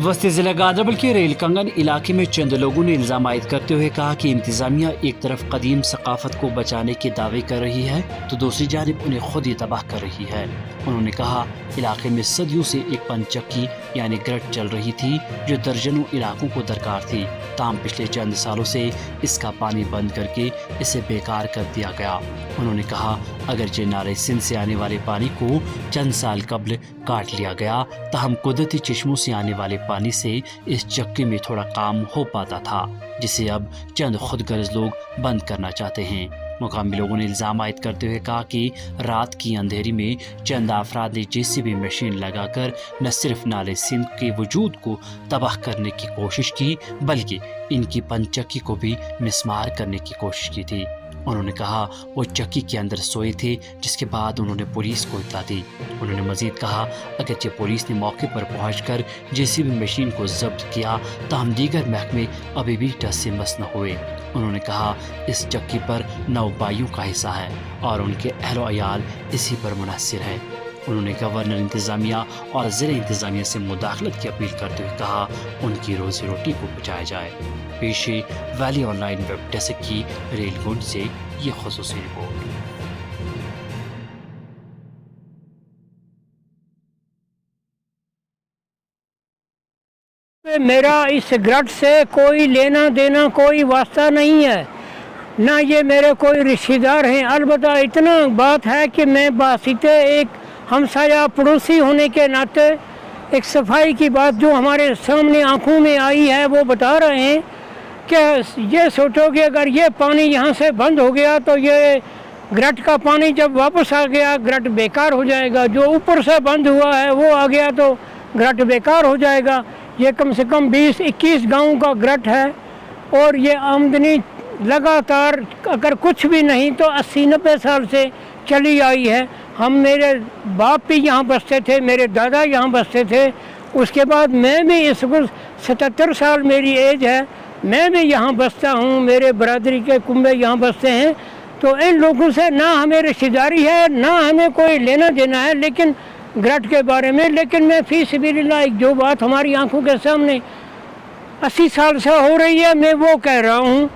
वस्ती जिला गांधरबल के रेल कंगन इलाके में चंद लोगों ने इल्जाम आयद करते हुए कहा कि इंतजामिया एक तरफ कदीम सकाफत को बचाने के दावे कर रही है तो दूसरी जानिब उन्हें खुद ही तबाह कर रही है। उन्होंने कहा इलाके में सदियों से एक पनचक्की यानी ग्रट चल रही थी जो दर्जनों इलाकों को दरकार थी, ताम पिछले चंद सालों से इसका पानी बंद करके इसे बेकार कर दिया गया। उन्होंने कहा अगरचे नाले सिंध से आने वाले पानी को चंद साल कबल काट लिया गया, तहम कुदरती चश्मों से आने वाले पानी से इस चक्की में थोड़ा काम हो पाता था, जिसे अब चंद खुदगर्ज लोग बंद करना चाहते हैं। मुकामी लोगों ने इल्जाम आयद करते हुए कहा कि रात की अंधेरी में चंद अफराद ने जेसीबी मशीन लगाकर न सिर्फ नाले सिंध के वजूद को तबाह करने की कोशिश की बल्कि इनकी पनचक्की को भी मिसमार करने की कोशिश की थी। उन्होंने कहा वो चक्की के अंदर सोए थे, जिसके बाद उन्होंने पुलिस को इत्तला दी। उन्होंने मजीद कहा अगरचे पुलिस ने मौके पर पहुंचकर जेसीबी मशीन को जब्त किया, ताहम दीगर महकमे अभी भी टस से मस न हुए। उन्होंने कहा इस चक्की पर 9 बाइयों का हिस्सा है और उनके अहलो अयाल इसी पर मुनहसिर है। उन्होंने गवर्नर इंतजामिया और ज़िला इंतजामिया से मुदाखलत की अपील करते हुए कहा उनकी रोजी रोटी को बचाया जाए। पेश है वैली ऑनलाइन वेब डेस्क की रेलगुंज से ये खुसूसी रिपोर्ट। मेरा इस ग्रट से कोई लेना देना कोई वास्ता नहीं है, ना ये मेरे कोई रिश्तेदार हैं। अलबत्ता इतना बात है कि मैं बासिते एक हमसाया पड़ोसी होने के नाते एक सफाई की बात जो हमारे सामने आंखों में आई है वो बता रहे हैं कि ये सोचो कि अगर ये पानी यहाँ से बंद हो गया तो ये ग्रट का पानी जब वापस आ गया ग्रट बेकार हो जाएगा, जो ऊपर से बंद हुआ है वो आ गया तो ग्रट बेकार हो जाएगा। ये कम से कम 20-21 गाँव का ग्रट है और ये आमदनी लगातार अगर कुछ भी नहीं तो 80-90 साल से चली आई है। मेरे बाप भी यहाँ बसते थे, मेरे दादा यहाँ बसते थे, उसके बाद मैं भी इस वक्त 77 साल मेरी एज है, मैं भी यहाँ बसता हूँ, मेरे बरादरी के कुंबे यहाँ बसते हैं। तो इन लोगों से ना हमें रिश्तेदारी है ना हमें कोई लेना देना है लेकिन ग्रट के बारे में। लेकिन मैं फी सबिलिल्लाह एक जो बात हमारी आंखों के सामने 80 साल से हो रही है मैं वो कह रहा हूँ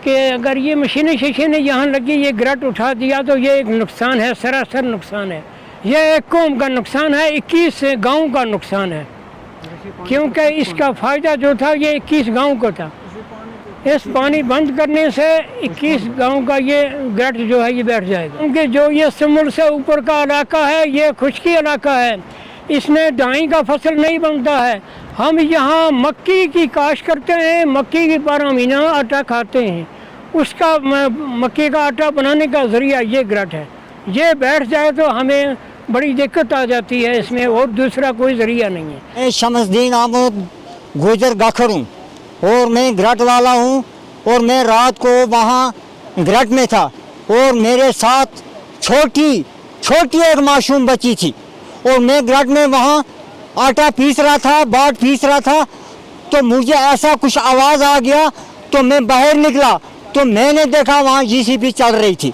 कि अगर ये मशीनें यहाँ लगी ये ग्रट उठा दिया तो ये एक नुकसान है, सरासर नुकसान है। ये एक कौम का नुकसान है, 21 गाँव का नुकसान है, क्योंकि इसका फ़ायदा जो था ये 21 गाँव को था। इस पानी बंद करने से 21 गांव का ये ग्रट जो है ये बैठ जाएगा, क्योंकि जो ये समुद्र से ऊपर का इलाका है ये खुश्की इलाका है, इसमें दाई का फसल नहीं बनता है। हम यहाँ मक्की की काश करते हैं, मक्की की 12 महीना आटा खाते हैं, उसका मक्की का आटा बनाने का ज़रिया ये ग्रट है। ये बैठ जाए तो हमें बड़ी दिक्कत आ जाती है इसमें, और दूसरा कोई ज़रिया नहीं है। शमसदीन आमद गुजर गाखर हूँ और मैं ग्रट वाला हूँ और मैं रात को वहाँ ग्रट में था और मेरे साथ छोटी एक मासूम बच्ची थी और मैं ग्रट में वहाँ आटा पीस रहा था, बाट पीस रहा था, तो मुझे ऐसा कुछ आवाज़ आ गया तो मैं बाहर निकला तो मैंने देखा वहाँ जीसीबी चल रही थी।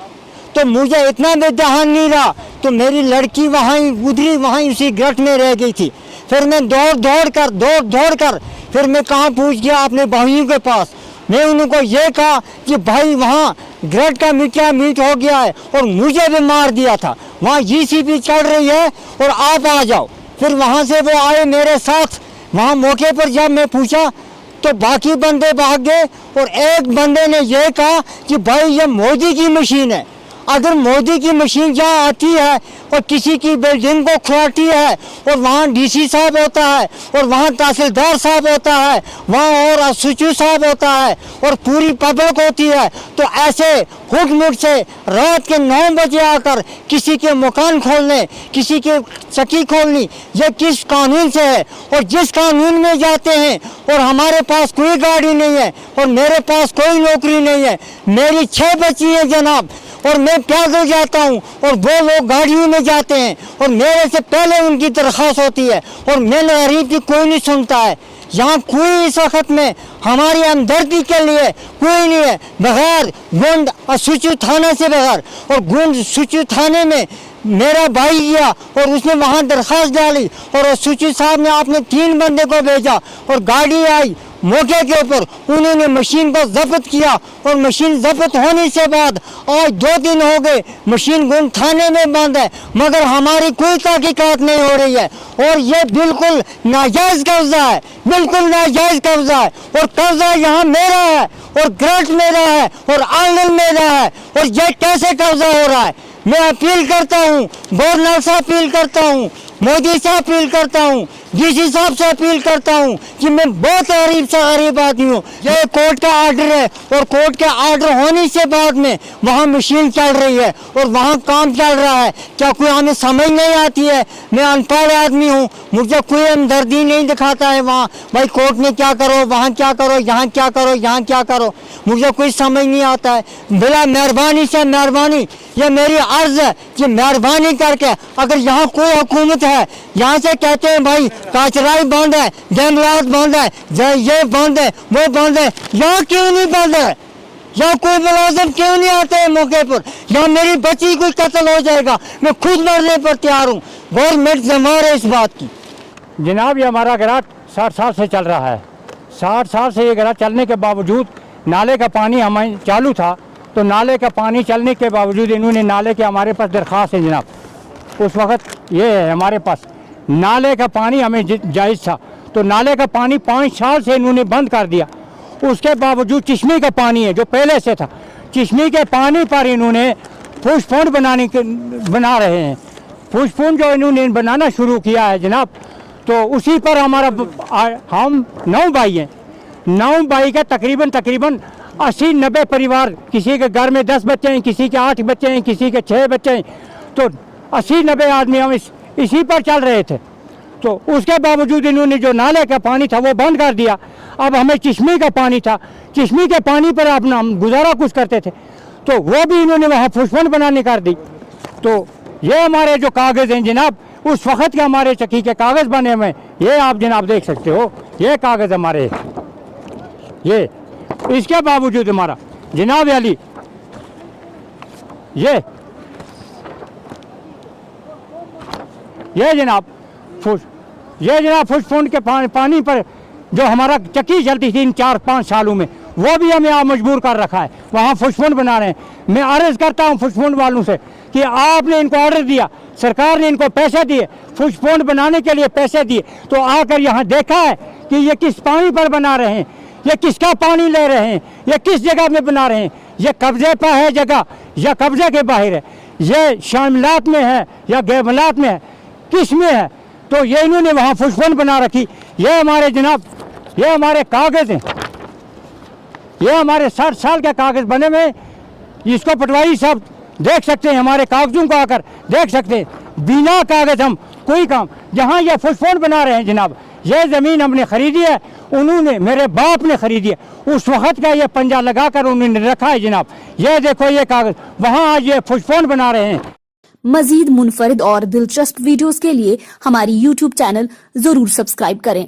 तो मुझे इतना भी ध्यान नहीं रहा तो मेरी लड़की वहाँ उसी ग्रट में रह गई थी। फिर मैं दौड़ कर फिर मैं कहाँ पहुँच गया अपने भाइयों के पास। मैं उनको ये कहा कि भाई वहाँ ग्रट का मीट हो गया है और मुझे भी मार दिया था, वहाँ जीसीबी चल रही है और आप आ जाओ। फिर वहाँ से वो आए मेरे साथ, वहाँ मौके पर जब मैं पूछा तो बाकी बंदे भाग गए और एक बंदे ने ये कहा कि भाई ये मोदी की मशीन है। अगर मोदी की मशीन जहाँ आती है और किसी की बिल्डिंग को खुराती है और वहाँ डीसी साहब होता है और वहाँ तहसीलदार साहब होता है, वहाँ और एसएचओ साहब होता है और पूरी पब्लिक होती है, तो ऐसे हुट से रात के 9 बजे आकर किसी के मकान खोलने, किसी के चक्की खोलनी, ये किस कानून से है? और जिस कानून में जाते हैं और हमारे पास कोई गाड़ी नहीं है और मेरे पास कोई नौकरी नहीं है, मेरी 6 बच्ची है जनाब, और मैं पैदल जाता हूँ और वो लोग गाड़ियों में जाते हैं और मेरे से पहले उनकी दरख्वास्त होती है और मेरे गरीब की कोई नहीं सुनता है। यहाँ कोई इस वक्त में हमारी हमदर्दी के लिए कोई नहीं है, बगैर गुंड और सुचू थाने से बगैर, और गुंड सुचू थाने में मेरा भाई गया और उसने वहाँ दरख्वास्त डाली और सूची साहब ने आपने 3 बंदे को भेजा और गाड़ी आई मौके के ऊपर, उन्होंने मशीन को जब्त किया और मशीन जब्त होने से बाद आज 2 दिन हो गए मशीन गुम थाने में बंद है, मगर हमारी कोई तहकीकात नहीं हो रही है और ये बिल्कुल नाजायज कब्जा है, बिल्कुल नाजायज कब्जा है और कब्जा यहाँ मेरा है और ग्रांट मेरा है और आंगन मेरा है और ये कैसे कब्जा हो रहा है। मैं अपील करता हूँ, गवर्नर से अपील करता हूँ, मोदी से अपील करता हूँ, डीसी साहब से अपील करता हूँ कि मैं बहुत गरीब से गरीब आदमी हूँ। ये कोर्ट का आर्डर है और कोर्ट के आर्डर होने से बाद में वहाँ मशीन चल रही है और वहाँ काम चल रहा है। क्या कोई हमें समझ नहीं आती है? मैं अनपढ़ आदमी हूँ, मुझे कोई हमदर्दी नहीं दिखाता है वहाँ भाई कोर्ट में क्या करो, वहाँ क्या करो, यहाँ क्या करो, यहाँ क्या करो, मुझे कोई समझ नहीं आता है। बिला मेहरबानी से मेहरबानी ये मेरी अर्ज है कि मेहरबानी करके अगर यहाँ कोई हुकूमत है, यहाँ से कहते हैं भाई काचराई बंद है, जंगलात बंद है, ये बंद है, वो बंद है, यहाँ क्यों नहीं बंद है? यहाँ कोई मुलाजिम क्यों नहीं आते हैं मौके पर? यहाँ मेरी बच्ची कोई कत्ल हो जाएगा, मैं खुद मरने पर तैयार हूँ। गवर्नमेंट जिम्मेदार है इस बात की। जनाब ये हमारा ग्राट 60 साल से चल रहा है। 60 साल से ये ग्राट चलने के बावजूद नाले का पानी हमें चालू था, तो नाले का पानी चलने के बावजूद इन्होंने नाले के हमारे पास दरख्वास्त है जनाब, उस वक्त ये है हमारे पास नाले का पानी हमें जायज़ था, तो नाले का पानी 5 साल से इन्होंने बंद कर दिया। उसके बावजूद चश्मे का पानी है जो पहले से था, चश्मे के पानी पर इन्होंने पुष्पकुंड बना रहे हैं। पुष्पकुंड जो इन्होंने बनाना शुरू किया है जनाब, तो उसी पर हमारा हम 9 भाई हैं, 9 भाई का तकरीबन 80-90 परिवार, किसी के घर में 10 बच्चे हैं, किसी के 8 बच्चे हैं, किसी के 6 बच्चे हैं, तो 80-90 आदमी हम इसी पर चल रहे थे। तो उसके बावजूद इन्होंने जो नाले का पानी था वो बंद कर दिया। अब हमें चश्मे का पानी था, चश्मे के पानी पर अपना हम गुजारा कुछ करते थे, तो वो भी इन्होंने वहाँ पुष्पकुंड बनाने कर दी। तो ये हमारे जो कागज़ हैं जनाब, उस वक़्त के हमारे चक्की के कागज़ बने हुए, ये आप जनाब देख सकते हो, ये कागज़ हमारे, ये इसके बावजूद हमारा जनाब अली ये जनाब पुष्पकुंड के पानी पर जो हमारा चक्की चलती थी इन 4-5 सालों में, वो भी हमें आप मजबूर कर रखा है, वहाँ पुष्पकुंड बना रहे हैं। मैं अर्ज़ करता हूँ पुष्पकुंड वालों से कि आपने इनको ऑर्डर दिया, सरकार ने इनको पैसे दिए, पुष्पकुंड बनाने के लिए पैसे दिए, तो आकर यहाँ देखा है कि ये किस पानी पर बना रहे हैं, ये किसका पानी ले रहे हैं, ये किस जगह में बना रहे हैं, ये कब्जे पर है जगह या कब्जे के बाहर है, ये शामिलात में है या गैबलात में है, किस में है? तो ये इन्होंने वहाँ पुष्पकुंड बना रखी। ये हमारे जनाब, ये हमारे कागज़ हैं, ये हमारे 60 साल के कागज़ बने हुए, इसको पटवारी साहब देख सकते हैं, हमारे कागज़ों को आकर देख सकते हैं। बिना कागज़ हम कोई काम, जहाँ ये पुष्पकुंड बना रहे हैं जनाब, ये ज़मीन हमने ख़रीदी है, उन्होंने मेरे बाप ने ख़रीदी है, उस वक़्त का ये पंजा लगाकर उन्होंने रखा है जनाब। ये देखो ये कागज़, वहाँ आज ये पुष्पकुंड बना रहे हैं। मजीद मुनफरिद और दिलचस्प वीडियोस के लिए हमारी YouTube चैनल जरूर सब्सक्राइब करें।